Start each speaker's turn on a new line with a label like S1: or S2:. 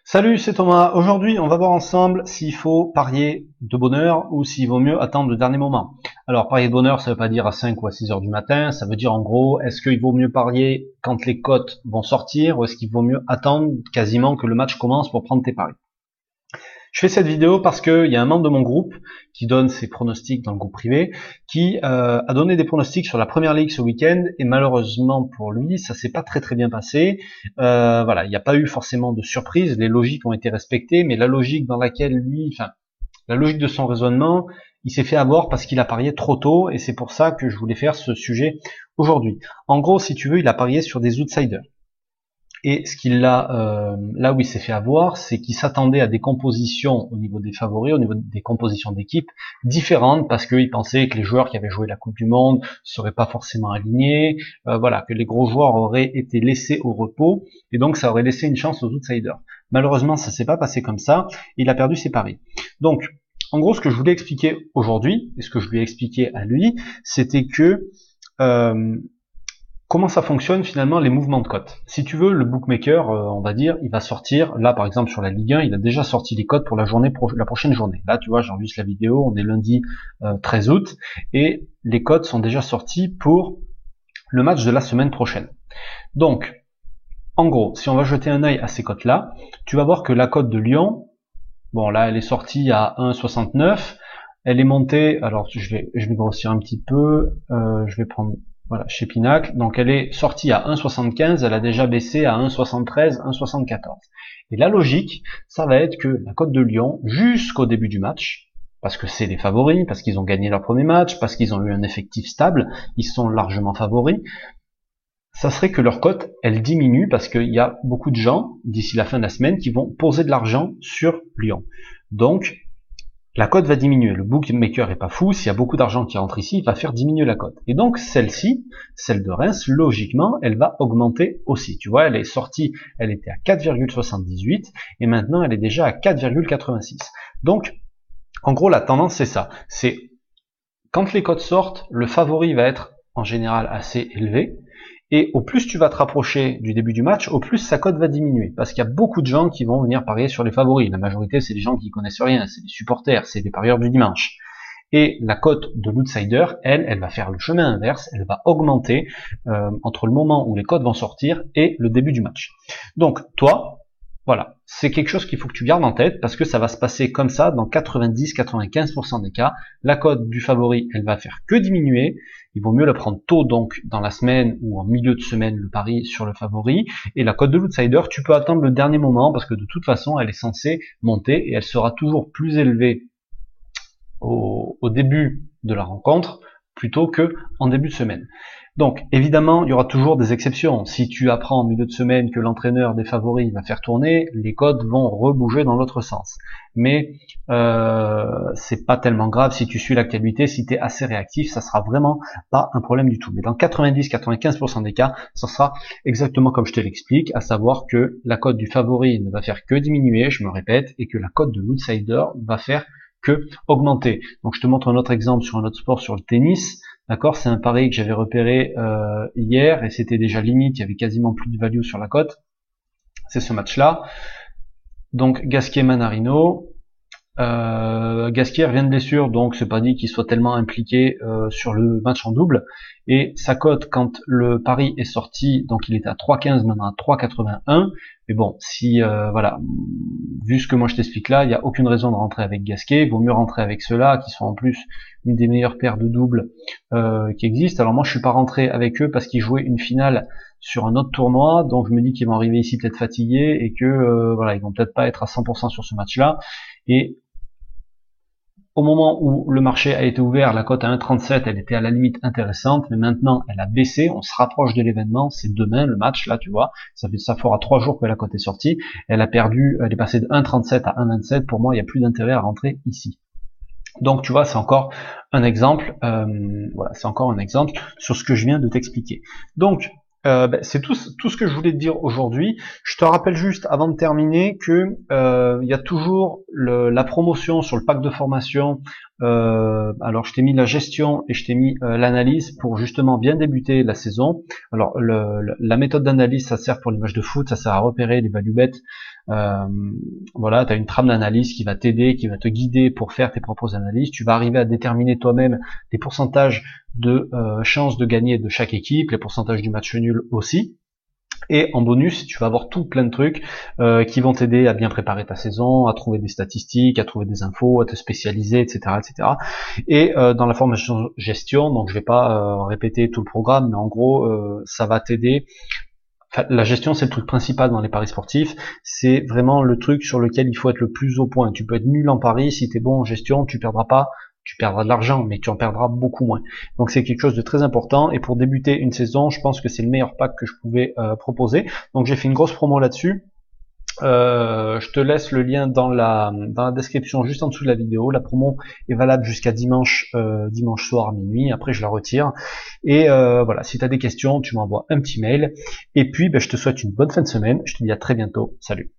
S1: Salut, c'est Thomas. Aujourd'hui, on va voir ensemble s'il faut parier de bonne heure ou s'il vaut mieux attendre le dernier moment. Alors, parier de bonne heure, ça veut pas dire à 5 ou à 6 heures du matin. Ça veut dire en gros, est-ce qu'il vaut mieux parier quand les cotes vont sortir ou est-ce qu'il vaut mieux attendre quasiment que le match commence pour prendre tes paris? Je fais cette vidéo parce qu'il y a un membre de mon groupe qui donne ses pronostics dans le groupe privé, qui a donné des pronostics sur la première ligue ce week-end et malheureusement pour lui, ça s'est pas très bien passé. Voilà, il n'y a pas eu forcément de surprise, les logiques ont été respectées, mais la logique dans laquelle lui, enfin, la logique de son raisonnement, il s'est fait avoir parce qu'il a parié trop tôt et c'est pour ça que je voulais faire ce sujet aujourd'hui. En gros, si tu veux, il a parié sur des outsiders. Et ce qu'il a, là où il s'est fait avoir, c'est qu'il s'attendait à des compositions au niveau des favoris, au niveau des compositions d'équipe différentes, parce qu'il pensait que les joueurs qui avaient joué la Coupe du Monde seraient pas forcément alignés, voilà, que les gros joueurs auraient été laissés au repos, et donc ça aurait laissé une chance aux outsiders. Malheureusement, ça s'est pas passé comme ça, il a perdu ses paris. Donc, en gros, ce que je voulais expliquer aujourd'hui, et ce que je lui ai expliqué à lui, c'était que comment ça fonctionne finalement les mouvements de cotes. Si tu veux, le bookmaker, on va dire, il va sortir, là par exemple sur la Ligue 1, il a déjà sorti les cotes pour la prochaine journée. Là tu vois, j'enregistre la vidéo, on est lundi 13 août, et les cotes sont déjà sorties pour le match de la semaine prochaine. Donc, en gros, si on va jeter un œil à ces cotes-là, tu vas voir que la cote de Lyon, bon là elle est sortie à 1,69, elle est montée, alors je vais grossir un petit peu, je vais prendre... Voilà, chez Pinacle. Donc elle est sortie à 1,75, elle a déjà baissé à 1,73, 1,74. Et la logique, ça va être que la cote de Lyon, jusqu'au début du match, parce que c'est les favoris, parce qu'ils ont gagné leur premier match, parce qu'ils ont eu un effectif stable, ils sont largement favoris, ça serait que leur cote, elle diminue parce qu'il y a beaucoup de gens, d'ici la fin de la semaine, qui vont poser de l'argent sur Lyon. Donc, la cote va diminuer. Le bookmaker est pas fou. S'il y a beaucoup d'argent qui rentre ici, il va faire diminuer la cote. Et donc, celle-ci, celle de Reims, logiquement, elle va augmenter aussi. Tu vois, elle est sortie, elle était à 4,78 et maintenant, elle est déjà à 4,86. Donc, en gros, la tendance, c'est ça. C'est quand les cotes sortent, le favori va être en général assez élevé. Et au plus tu vas te rapprocher du début du match, au plus sa cote va diminuer. Parce qu'il y a beaucoup de gens qui vont venir parier sur les favoris. La majorité, c'est des gens qui connaissent rien, c'est des supporters, c'est des parieurs du dimanche. Et la cote de l'outsider, elle va faire le chemin inverse, elle va augmenter entre le moment où les cotes vont sortir et le début du match. Donc toi, voilà, c'est quelque chose qu'il faut que tu gardes en tête parce que ça va se passer comme ça dans 90-95% des cas. La cote du favori, elle va faire que diminuer. Il vaut mieux la prendre tôt, donc dans la semaine ou en milieu de semaine, le pari sur le favori. Et la cote de l'outsider, tu peux attendre le dernier moment parce que de toute façon, elle est censée monter et elle sera toujours plus élevée au début de la rencontre plutôt que en début de semaine. Donc, évidemment, il y aura toujours des exceptions. Si tu apprends en milieu de semaine que l'entraîneur des favoris va faire tourner, les codes vont rebouger dans l'autre sens. Mais c'est pas tellement grave si tu suis l'actualité, si tu es assez réactif, ça sera vraiment pas un problème du tout. Mais dans 90-95% des cas, ça sera exactement comme je te l'explique, à savoir que la cote du favori ne va faire que diminuer, je me répète, et que la cote de l'outsider va faire que augmenter. Donc je te montre un autre exemple sur un autre sport, sur le tennis. D'accord, c'est un pari que j'avais repéré hier et c'était déjà limite, il y avait quasiment plus de value sur la cote. C'est ce match-là. Donc Gasquet-Manarino. Gasquet revient de blessure, donc c'est pas dit qu'il soit tellement impliqué sur le match en double. Et sa cote, quand le pari est sorti, donc il était à 3,15, maintenant à 3,81. Mais bon, si voilà, vu ce que moi je t'explique là, il n'y a aucune raison de rentrer avec Gasquet. Il vaut mieux rentrer avec ceux-là, qui sont en plus une des meilleures paires de doubles qui existent. Alors moi je suis pas rentré avec eux parce qu'ils jouaient une finale sur un autre tournoi, donc je me dis qu'ils vont arriver ici peut-être fatigués et que voilà, ils vont peut-être pas être à 100% sur ce match-là. Et au moment où le marché a été ouvert, la cote à 1,37, elle était à la limite intéressante, mais maintenant elle a baissé, on se rapproche de l'événement, c'est demain le match, là tu vois, ça fera 3 jours que la cote est sortie, elle a perdu, elle est passée de 1,37 à 1,27, pour moi il n'y a plus d'intérêt à rentrer ici. Donc tu vois, c'est encore un exemple, voilà, c'est encore un exemple sur ce que je viens de t'expliquer. Donc c'est tout ce que je voulais te dire aujourd'hui. Je te rappelle juste avant de terminer que il y a toujours la promotion sur le pack de formation. Alors je t'ai mis la gestion et je t'ai mis l'analyse pour justement bien débuter la saison. Alors la méthode d'analyse, ça sert pour les matchs de foot, ça sert à repérer les value bets Euh, voilà, tu as une trame d'analyse qui va t'aider, qui va te guider pour faire tes propres analyses. Tu vas arriver à déterminer toi-même les pourcentages de chances de gagner de chaque équipe, les pourcentages du match nul aussi. Et en bonus, tu vas avoir tout plein de trucs qui vont t'aider à bien préparer ta saison, à trouver des statistiques, à trouver des infos, à te spécialiser, etc., etc. Et dans la formation gestion, donc je vais pas répéter tout le programme, mais en gros, ça va t'aider. Enfin, la gestion, c'est le truc principal dans les paris sportifs. C'est vraiment le truc sur lequel il faut être le plus au point. Tu peux être nul en paris, si tu es bon en gestion, tu perdras pas. Tu perdras de l'argent, mais tu en perdras beaucoup moins. Donc c'est quelque chose de très important. Et pour débuter une saison, je pense que c'est le meilleur pack que je pouvais proposer. Donc j'ai fait une grosse promo là-dessus. Je te laisse le lien dans la description juste en dessous de la vidéo. La promo est valable jusqu'à dimanche soir à minuit. Après je la retire. Et voilà, si tu as des questions, tu m'envoies un petit mail. Et puis je te souhaite une bonne fin de semaine. Je te dis à très bientôt. Salut.